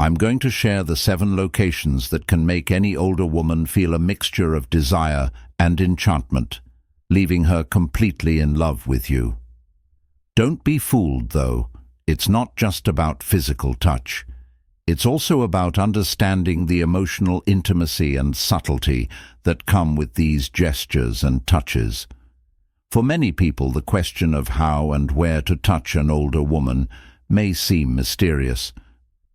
I'm going to share the 7 locations that can make any older woman feel a mixture of desire and enchantment, leaving her completely in love with you. Don't be fooled, though. It's not just about physical touch. It's also about understanding the emotional intimacy and subtlety that come with these gestures and touches. For many people, the question of how and where to touch an older woman may seem mysterious,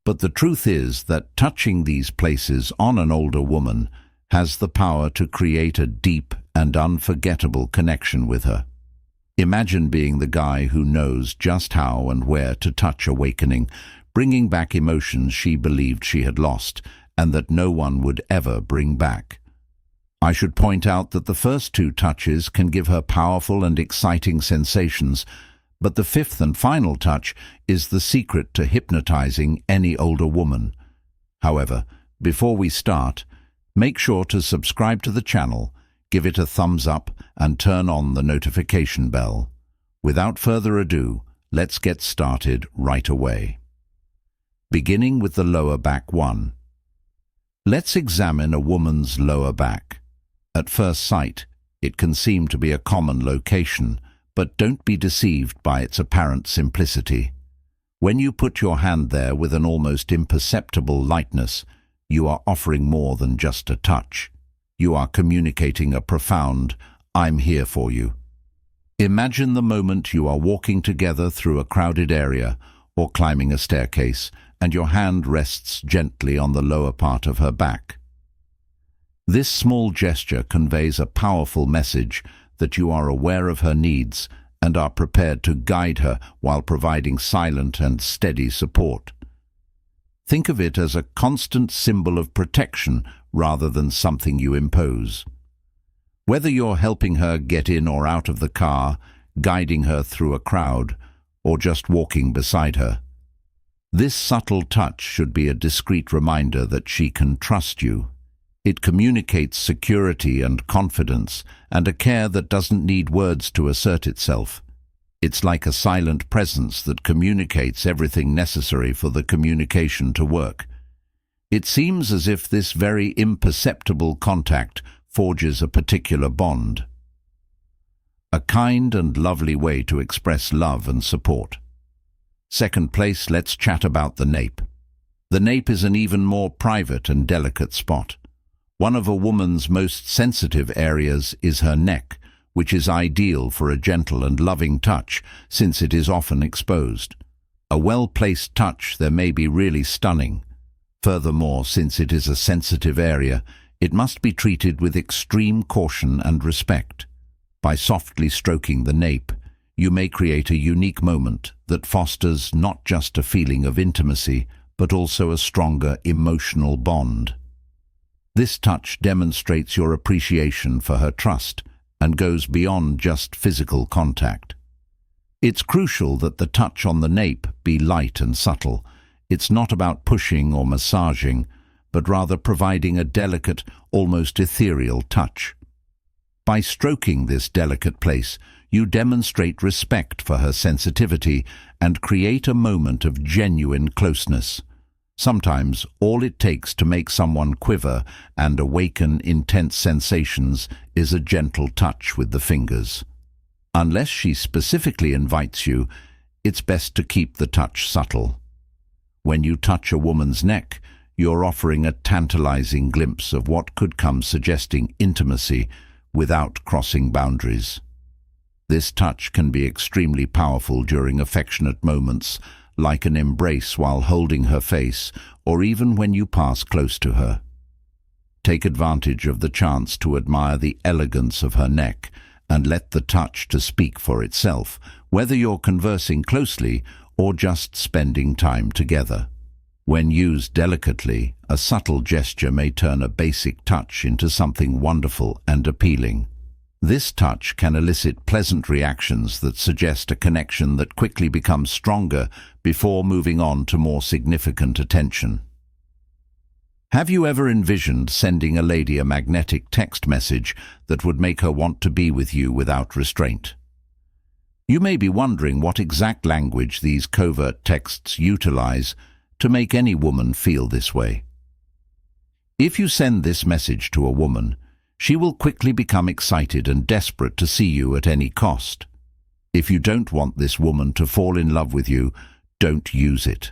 but the truth is that touching these places on an older woman has the power to create a deep and unforgettable connection with her. Imagine being the guy who knows just how and where to touch awakening, bringing back emotions she believed she had lost and that no one would ever bring back. I should point out that the first 2 touches can give her powerful and exciting sensations, but the 5th and final touch is the secret to hypnotizing any older woman. However, before we start, make sure to subscribe to the channel, give it a thumbs up, and turn on the notification bell. Without further ado, let's get started right away. Beginning with the lower back 1. Let's examine a woman's lower back. At first sight, it can seem to be a common location, but don't be deceived by its apparent simplicity. When you put your hand there with an almost imperceptible lightness, you are offering more than just a touch. You are communicating a profound, "I'm here for you." Imagine the moment you are walking together through a crowded area or climbing a staircase, and your hand rests gently on the lower part of her back. This small gesture conveys a powerful message that you are aware of her needs and are prepared to guide her while providing silent and steady support. Think of it as a constant symbol of protection rather than something you impose. Whether you're helping her get in or out of the car, guiding her through a crowd, or just walking beside her, this subtle touch should be a discreet reminder that she can trust you. It communicates security and confidence, and a care that doesn't need words to assert itself. It's like a silent presence that communicates everything necessary for the communication to work. It seems as if this very imperceptible contact forges a particular bond. A kind and lovely way to express love and support. Second place, let's chat about the nape. The nape is an even more private and delicate spot. One of a woman's most sensitive areas is her neck, which is ideal for a gentle and loving touch since it is often exposed. A well-placed touch there may be really stunning. Furthermore, since it is a sensitive area, it must be treated with extreme caution and respect. By softly stroking the nape, you may create a unique moment that fosters not just a feeling of intimacy, but also a stronger emotional bond. This touch demonstrates your appreciation for her trust and goes beyond just physical contact. It's crucial that the touch on the nape be light and subtle. It's not about pushing or massaging, but rather providing a delicate, almost ethereal touch. By stroking this delicate place, you demonstrate respect for her sensitivity and create a moment of genuine closeness. Sometimes all it takes to make someone quiver and awaken intense sensations is a gentle touch with the fingers. Unless she specifically invites you, it's best to keep the touch subtle. When you touch a woman's neck, you're offering a tantalizing glimpse of what could come, suggesting intimacy without crossing boundaries. This touch can be extremely powerful during affectionate moments, like an embrace while holding her face, or even when you pass close to her. Take advantage of the chance to admire the elegance of her neck and let the touch to speak for itself, whether you're conversing closely or just spending time together. When used delicately, a subtle gesture may turn a basic touch into something wonderful and appealing. This touch can elicit pleasant reactions that suggest a connection that quickly becomes stronger before moving on to more significant attention. Have you ever envisioned sending a lady a magnetic text message that would make her want to be with you without restraint? You may be wondering what exact language these covert texts utilize. to make any woman feel this way. If you send this message to a woman, she will quickly become excited and desperate to see you at any cost. If you don't want this woman to fall in love with you, don't use it.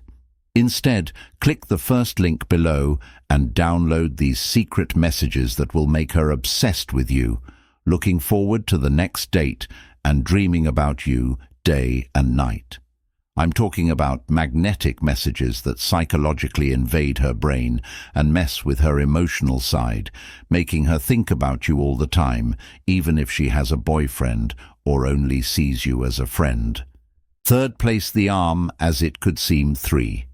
Instead, click the first link below and download these secret messages that will make her obsessed with you, looking forward to the next date and dreaming about you day and night. I'm talking about magnetic messages that psychologically invade her brain and mess with her emotional side, making her think about you all the time, even if she has a boyfriend or only sees you as a friend. Third, place the arm as it could seem 3.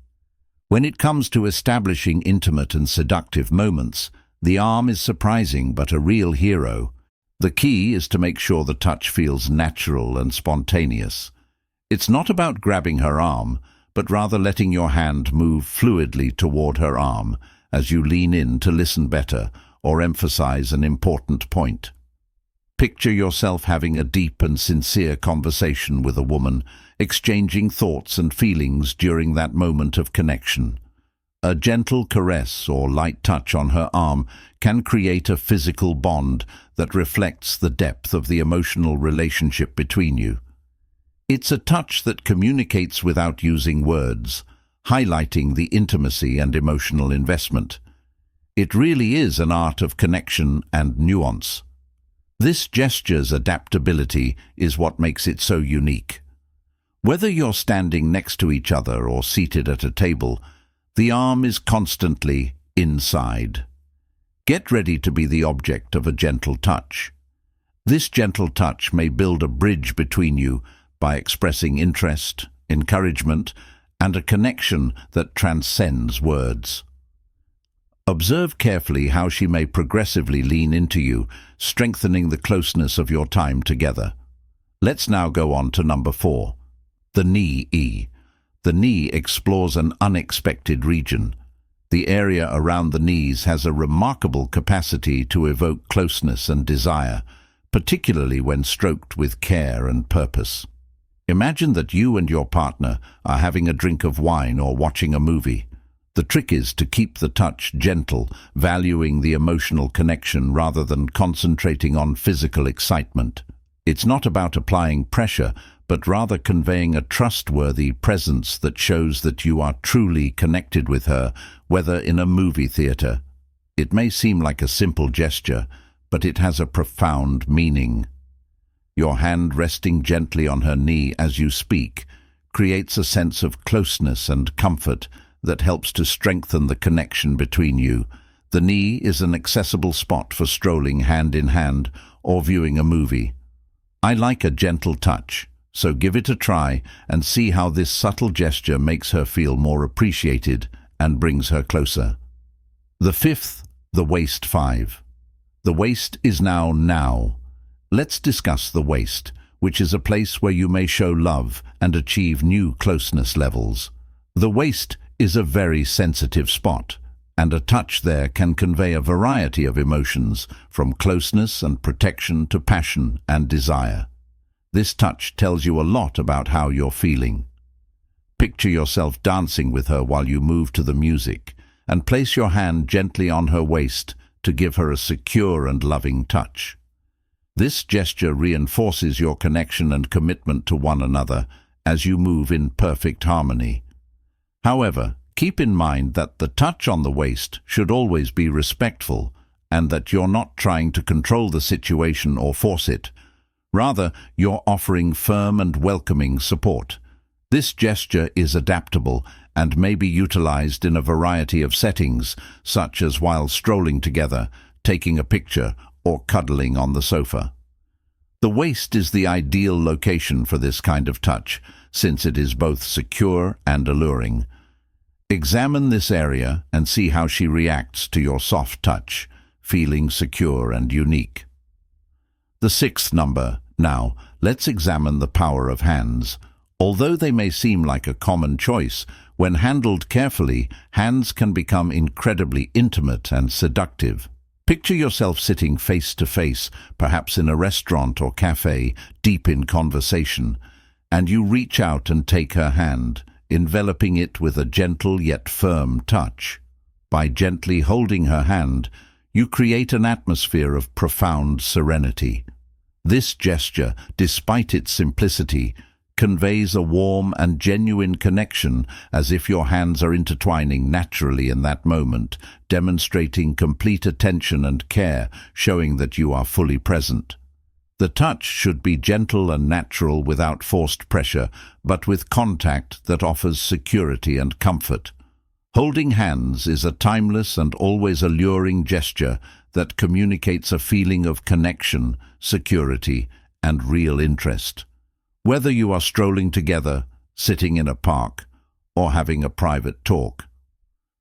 When it comes to establishing intimate and seductive moments, the arm is surprising but a real hero. The key is to make sure the touch feels natural and spontaneous. It's not about grabbing her arm, but rather letting your hand move fluidly toward her arm as you lean in to listen better or emphasize an important point. Picture yourself having a deep and sincere conversation with a woman, exchanging thoughts and feelings during that moment of connection. A gentle caress or light touch on her arm can create a physical bond that reflects the depth of the emotional relationship between you. It's a touch that communicates without using words, highlighting the intimacy and emotional investment. It really is an art of connection and nuance. This gesture's adaptability is what makes it so unique. Whether you're standing next to each other or seated at a table, the arm is constantly inside. Get ready to be the object of a gentle touch. This gentle touch may build a bridge between you by expressing interest, encouragement, and a connection that transcends words. Observe carefully how she may progressively lean into you, strengthening the closeness of your time together. Let's now go on to number 4, the knee E. The knee explores an unexpected region. The area around the knees has a remarkable capacity to evoke closeness and desire, particularly when stroked with care and purpose. Imagine that you and your partner are having a drink of wine or watching a movie. The trick is to keep the touch gentle, valuing the emotional connection rather than concentrating on physical excitement. It's not about applying pressure, but rather conveying a trustworthy presence that shows that you are truly connected with her, whether in a movie theater. It may seem like a simple gesture, but it has a profound meaning. Your hand resting gently on her knee as you speak creates a sense of closeness and comfort that helps to strengthen the connection between you. The knee is an accessible spot for strolling hand in hand or viewing a movie. I like a gentle touch, so give it a try and see how this subtle gesture makes her feel more appreciated and brings her closer. The fifth, the waist 5. The waist is now. Let's discuss the waist, which is a place where you may show love and achieve new closeness levels. The waist is a very sensitive spot, and a touch there can convey a variety of emotions, from closeness and protection to passion and desire. This touch tells you a lot about how you're feeling. Picture yourself dancing with her while you move to the music, and place your hand gently on her waist to give her a secure and loving touch. This gesture reinforces your connection and commitment to one another as you move in perfect harmony. However, keep in mind that the touch on the waist should always be respectful and that you're not trying to control the situation or force it. Rather, you're offering firm and welcoming support. This gesture is adaptable and may be utilized in a variety of settings, such as while strolling together, taking a picture, or cuddling on the sofa. The waist is the ideal location for this kind of touch, since it is both secure and alluring. Examine this area and see how she reacts to your soft touch, feeling secure and unique. The 6th number. Now, let's examine the power of hands. Although they may seem like a common choice, when handled carefully, hands can become incredibly intimate and seductive. Picture yourself sitting face to face, perhaps in a restaurant or cafe, deep in conversation, and you reach out and take her hand, enveloping it with a gentle yet firm touch. By gently holding her hand, you create an atmosphere of profound serenity. This gesture, despite its simplicity, conveys a warm and genuine connection, as if your hands are intertwining naturally in that moment, demonstrating complete attention and care, showing that you are fully present. The touch should be gentle and natural, without forced pressure, but with contact that offers security and comfort. Holding hands is a timeless and always alluring gesture that communicates a feeling of connection, security, and real interest. Whether you are strolling together, sitting in a park, or having a private talk,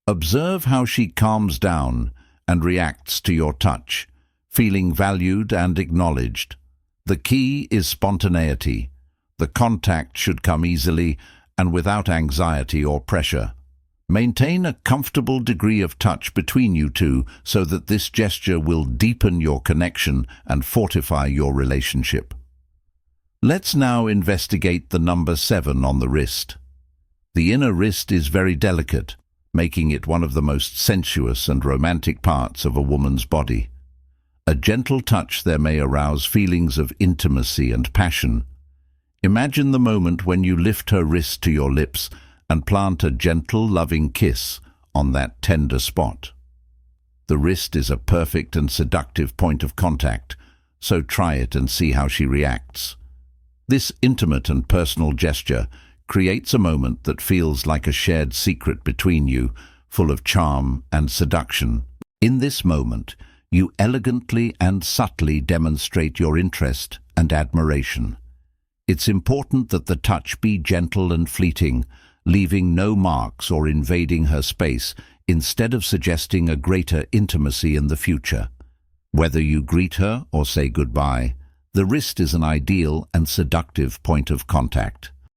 observe how she calms down and reacts to your touch, feeling valued and acknowledged. The key is spontaneity. The contact should come easily and without anxiety or pressure. Maintain a comfortable degree of touch between you two so that this gesture will deepen your connection and fortify your relationship. Let's now investigate the number 7 on the wrist. The inner wrist is very delicate, making it one of the most sensuous and romantic parts of a woman's body. A gentle touch there may arouse feelings of intimacy and passion. Imagine the moment when you lift her wrist to your lips and plant a gentle, loving kiss on that tender spot. The wrist is a perfect and seductive point of contact, so try it and see how she reacts. This intimate and personal gesture creates a moment that feels like a shared secret between you, full of charm and seduction. In this moment, you elegantly and subtly demonstrate your interest and admiration. It's important that the touch be gentle and fleeting, leaving no marks or invading her space, instead of suggesting a greater intimacy in the future. Whether you greet her or say goodbye, the wrist is an ideal and seductive point of contact.